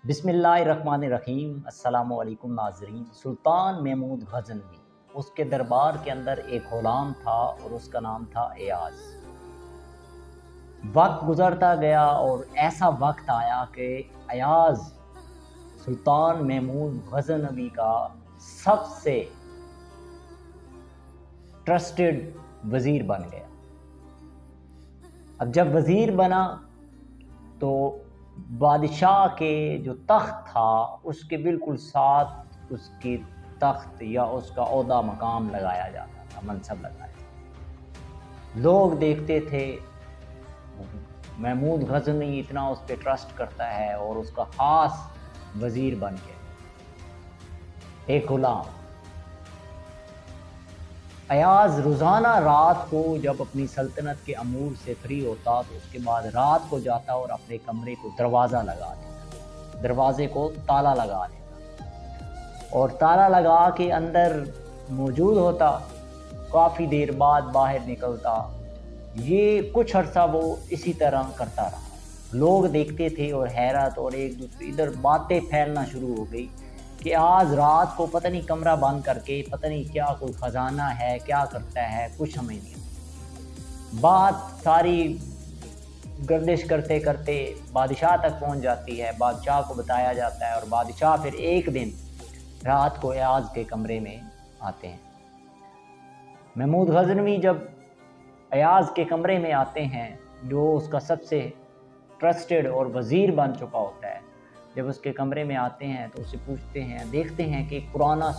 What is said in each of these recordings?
बिस्मिल्लाहिर्रहमानिर्रहीम। अस्सलाम वालेकुम नाज़रीन। सुल्तान महमूद गज़नवी, उसके दरबार के अंदर एक ग़ुलाम था और उसका नाम था एयाज़। वक्त गुज़रता गया और ऐसा वक्त आया कि एयाज़ सुल्तान महमूद गज़नवी का सबसे ट्रस्टेड वज़ीर बन गया। अब जब वज़ीर बना तो बादशाह के जो तख्त था उसके बिल्कुल साथ उसकी तख्त या उसका ओहदा मकाम लगाया जाता था, मनसब लगाया। लोग देखते थे महमूद गज़नवी इतना उस पर ट्रस्ट करता है और उसका ख़ास वज़ीर बन गया। एक ग़ुलाम एयाज़ रोज़ाना रात को जब अपनी सल्तनत के अमूर से फ्री होता तो उसके बाद रात को जाता और अपने कमरे को दरवाज़ा लगा देता, दरवाज़े को ताला लगा देता और ताला लगा के अंदर मौजूद होता। काफ़ी देर बाद बाहर निकलता। ये कुछ अर्सा वो इसी तरह करता रहा। लोग देखते थे और हैरत और एक दूसरे इधर बातें फैलना शुरू हो गई कि आज रात को पता नहीं कमरा बंद करके पता नहीं क्या कोई ख़जाना है, क्या करता है, कुछ हमें नहीं। बात सारी गर्दिश करते करते बादशाह तक पहुंच जाती है। बादशाह को बताया जाता है और बादशाह फिर एक दिन रात को एयाज़ के कमरे में आते हैं। महमूद गज़नवी जब एयाज़ के कमरे में आते हैं, जो उसका सबसे ट्रस्टेड और वज़ीर बन चुका होता है, जब उसके कमरे में आते हैं तो उससे पूछते हैं, देखते हैं कि पुराना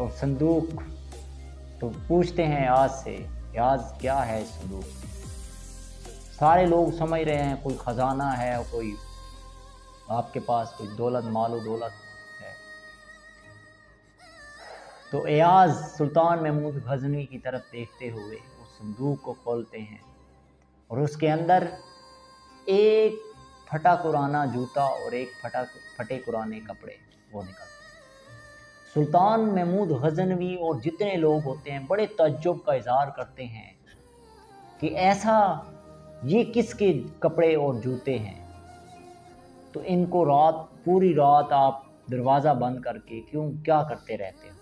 संदूक तो पूछते हैं एयाज़ से, एयाज़ क्या है इस संदूक में? सारे लोग समझ रहे हैं कोई ख़जाना है, कोई आपके पास कोई दौलत, मालो दौलत है। तो एयाज़ सुल्तान महमूद गज़नवी की तरफ देखते हुए उस संदूक को खोलते हैं और उसके अंदर एक फटा कुराना जूता और एक फटे कुराने कपड़े वो निकलते हैं। सुल्तान महमूद गज़नवी और जितने लोग होते हैं बड़े तज्जुब का इज़हार करते हैं कि ऐसा ये किसके कपड़े और जूते हैं, तो इनको पूरी रात आप दरवाज़ा बंद करके क्या करते रहते हो?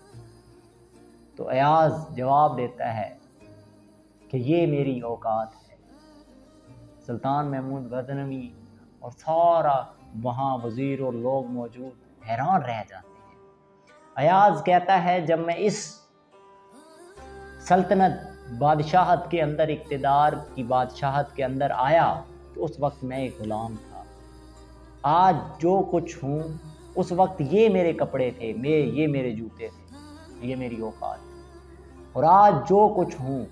तो एयाज़ जवाब देता है कि ये मेरी औकात है। सुल्तान महमूद गज़नवी और सारा वहाँ वज़ीर और लोग मौजूद हैरान रह जाते हैं। एयाज़ कहता है, जब मैं इस सल्तनत बादशाहत के अंदर, इक़्तिदार की बादशाहत के अंदर आया तो उस वक्त मैं एक ग़ुलाम था। आज जो कुछ हूँ उस वक्त ये मेरे कपड़े थे, ये मेरे जूते थे, ये मेरी औकात थी। और आज जो कुछ हूँ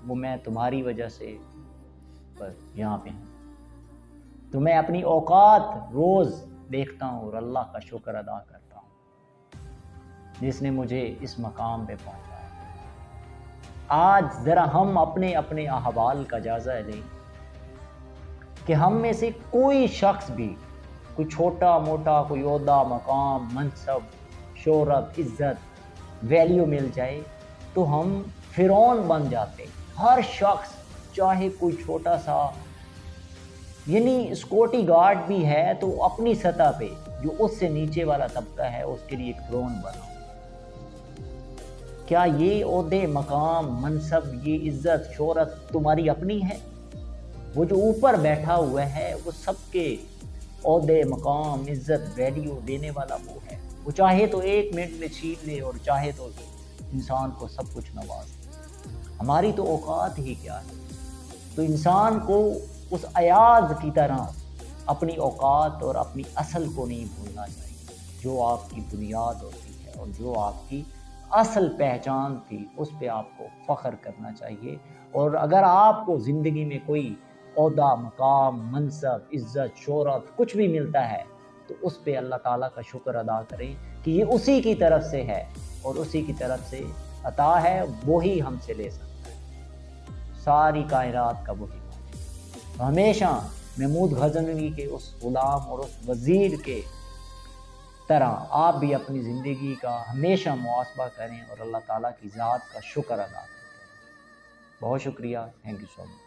वो मैं तुम्हारी वजह से यहाँ पे हूँ। तो मैं अपनी औकात रोज़ देखता हूँ और अल्लाह का शुक्र अदा करता हूँ जिसने मुझे इस मकाम पे पहुँचाया। आज ज़रा हम अपने अपने अहवाल का जायज़ा लें कि हम में से कोई शख्स भी कोई छोटा मोटा कोई ओहदा, मकाम, मनसब, शोहरत, इज़्ज़त, वैल्यू मिल जाए तो हम फ़िरौन बन जाते। हर शख्स चाहे कोई छोटा सा यानी सिक्योरिटी गार्ड भी है तो अपनी सतह पे जो उससे नीचे वाला तबका है उसके लिए एक फ़िरौन बना। क्या ये ओहदे, मकाम, मनसब, ये इज़्ज़त, शोहरत तुम्हारी अपनी है? वो जो ऊपर बैठा हुआ है वो सबके ओहदे, मकाम, इज़्ज़त, वैल्यू देने वाला वो है। वो चाहे तो 1 मिनट में छीन ले और चाहे तो इंसान को सब कुछ नवाज दे। हमारी तो औकात ही क्या है? तो इंसान को उस एयाज़ की तरह अपनी औकात और अपनी असल को नहीं भूलना चाहिए। जो आपकी बुनियाद होती है और जो आपकी असल पहचान थी उस पे आपको फ़ख्र करना चाहिए। और अगर आपको ज़िंदगी में कोई ओहदा, मकाम, मनसब, इज़्ज़त, शोहरत कुछ भी मिलता है तो उस पे अल्लाह ताला का शुक्र अदा करें कि ये उसी की तरफ से है और उसी की तरफ से अता है, वही हमसे ले सकता है। सारी कायनात का वही। हमेशा महमूद गज़नवी के उस ग़ुलाम और उस वज़ीर के तरह आप भी अपनी ज़िंदगी का हमेशा मुहासबा करें और अल्लाह ताला की ज़ात का शुक्र अदा करें। बहुत शुक्रिया। Thank you so much.